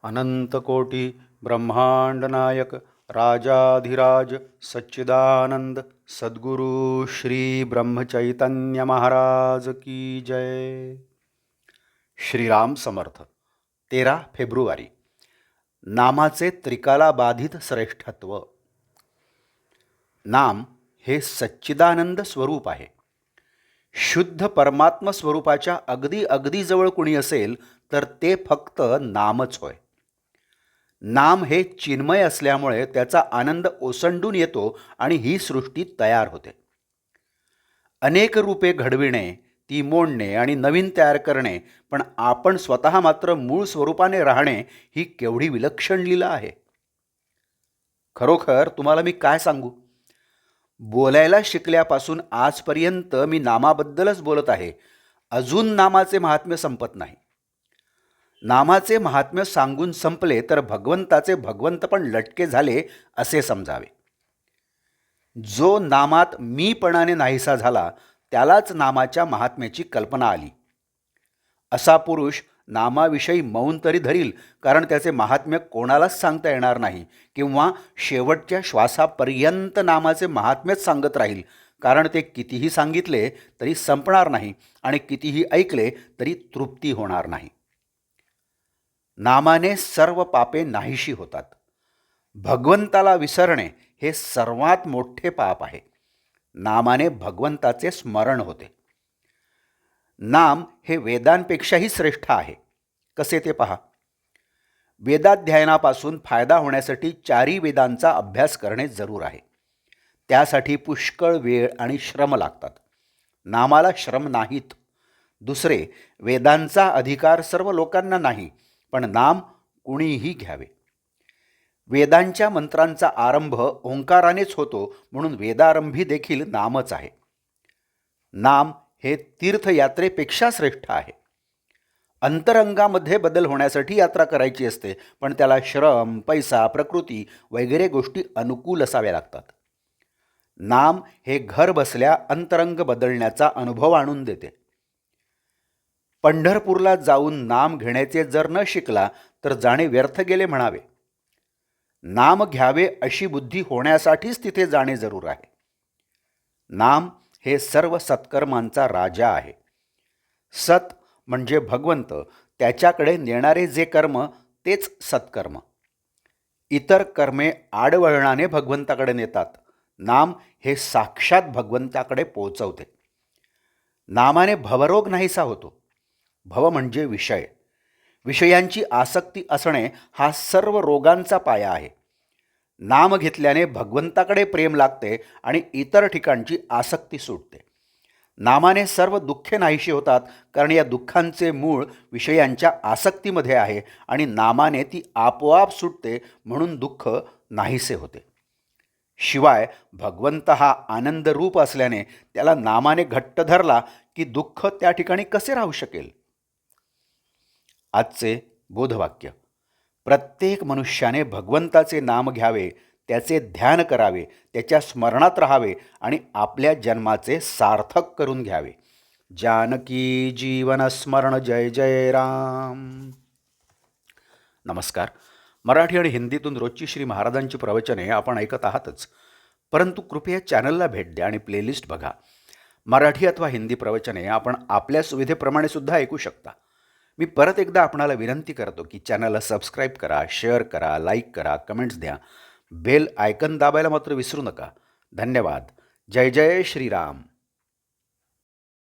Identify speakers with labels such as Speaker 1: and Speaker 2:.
Speaker 1: अनंतकोटी ब्रह्मांड नायक राजाधिराज सच्चिदानंद सद्गुरु श्री ब्रह्मचैतन्य महाराज की जय. श्रीराम समर्थ. 13 फेब्रुवारी. नामाचे त्रिकालाबाधित श्रेष्ठत्व. नाम हे सच्चिदानंद स्वरूप आहे. शुद्ध परमात्म स्वरूपाच्या अगदी अगदी जवळ कुणी असेल तर ते फक्त नामच होय. नाम हे चिन्मय असल्यामुळे त्याचा आनंद ओसंडून येतो आणि ही सृष्टी तयार होते. अनेक रूपे घडविणे, ती मोडणे आणि नवीन तयार करणे, पण आपण स्वतः मात्र मूळ स्वरूपाने राहणे ही केवढी विलक्षण लीला आहे. खरोखर तुम्हाला मी काय सांगू, बोलायला शिकल्यापासून आजपर्यंत मी नामाबद्दलच बोलत आहे. अजून नामाचे महात्म्य संपत नाही. नामाचे महात्म्य सांगून संपले तर भगवंताचे भगवंतपण लटके झाले असे समजावे. जो नामात मीपणाने नाहीसा झाला त्यालाच नामाच्या महात्म्याची कल्पना आली. असा पुरुष नामाविषयी मौन तरी धरील, कारण त्याचे महात्म्य कोणालाच सांगता येणार नाही, किंवा शेवटच्या श्वासापर्यंत नामाचे महात्म्यच सांगत राहील, कारण ते कितीही सांगितले तरी संपणार नाही आणि कितीही ऐकले तरी तृप्ती होणार नाही. नामाने सर्व पापे नाहीशी होतात. भगवंताला विसरणे हे सर्वात मोठे पाप आहे. नामाने भगवंताचे स्मरण होते. नाम हे वेदांपेक्षाही श्रेष्ठ आहे. कसे ते पहा. वेदाध्ययनापासून फायदा होण्यासाठी 4 वेदांचा अभ्यास करणे जरूर आहे. त्यासाठी पुष्कळ वेळ आणि श्रम लागतात. नामाला श्रम नाहीत. दुसरे, वेदांचा अधिकार सर्व लोकांना नाही, पण नाम कुणीही घ्यावे. वेदांच्या मंत्रांचा आरंभ ओंकारानेच होतो, म्हणून वेदारंभी देखील नामच आहे. नाम हे तीर्थयात्रेपेक्षा श्रेष्ठ आहे. अंतरंगामध्ये बदल होण्यासाठी यात्रा करायची असते, पण त्याला श्रम, पैसा, प्रकृती वगैरे गोष्टी अनुकूल असाव्या लागतात. नाम हे घर बसल्या अंतरंग बदलण्याचा अनुभव आणून देते. पंढरपूरला जाऊन नाम घेण्याचे जर न शिकला तर जाणे व्यर्थ गेले म्हणावे. नाम घ्यावे अशी बुद्धी होण्यासाठीच तिथे जाणे जरूर आहे. नाम हे सर्व सत्कर्मांचा राजा आहे. सत म्हणजे भगवंत, त्याच्याकडे नेणारे जे कर्म तेच सत्कर्म. इतर कर्मे आडवळणाने भगवंताकडे नेतात. नाम हे साक्षात भगवंताकडे पोहोचवते. नामाने भवरोग नाहीसा होतो. भव म्हणजे विषय. विषयांची आसक्ती असणे हा सर्व रोगांचा पाया आहे. नाम घेतल्याने भगवंताकडे प्रेम लागते आणि इतर ठिकाणची आसक्ती सुटते. नामाने सर्व दुःखे नाहीशी होतात, कारण या दुःखांचे मूळ विषयांच्या आसक्तीमध्ये आहे आणि नामाने ती आपोआप सुटते, म्हणून दुःख नाहीसे होते. शिवाय भगवंत हा आनंद रूप असल्याने त्याला नामाने घट्ट धरला की दुःख त्या ठिकाणी कसे राहू शकेल. आजचे बोधवाक्य. प्रत्येक मनुष्याने भगवंताचे नाम घ्यावे, त्याचे ध्यान करावे, त्याच्या स्मरणात राहावे आणि आपल्या जन्माचे सार्थक करून घ्यावे. जानकी जीवन स्मरण. जय जय राम. नमस्कार. मराठी आणि हिंदीतून रोजची श्री महाराजांची प्रवचने आपण ऐकत आहातच, परंतु कृपया चॅनलला भेट द्या आणि प्लेलिस्ट बघा. मराठी अथवा हिंदी प्रवचने आपण आपल्या सुविधेप्रमाणे सुद्धा ऐकू शकता. मी परत एकदा आपणाला विनंती करतो की चॅनलला सबस्क्राईब करा, शेअर करा, लाईक करा, कमेंट्स द्या. बेल आयकन दाबायला मात्र विसरू नका. धन्यवाद. जय जय श्रीराम.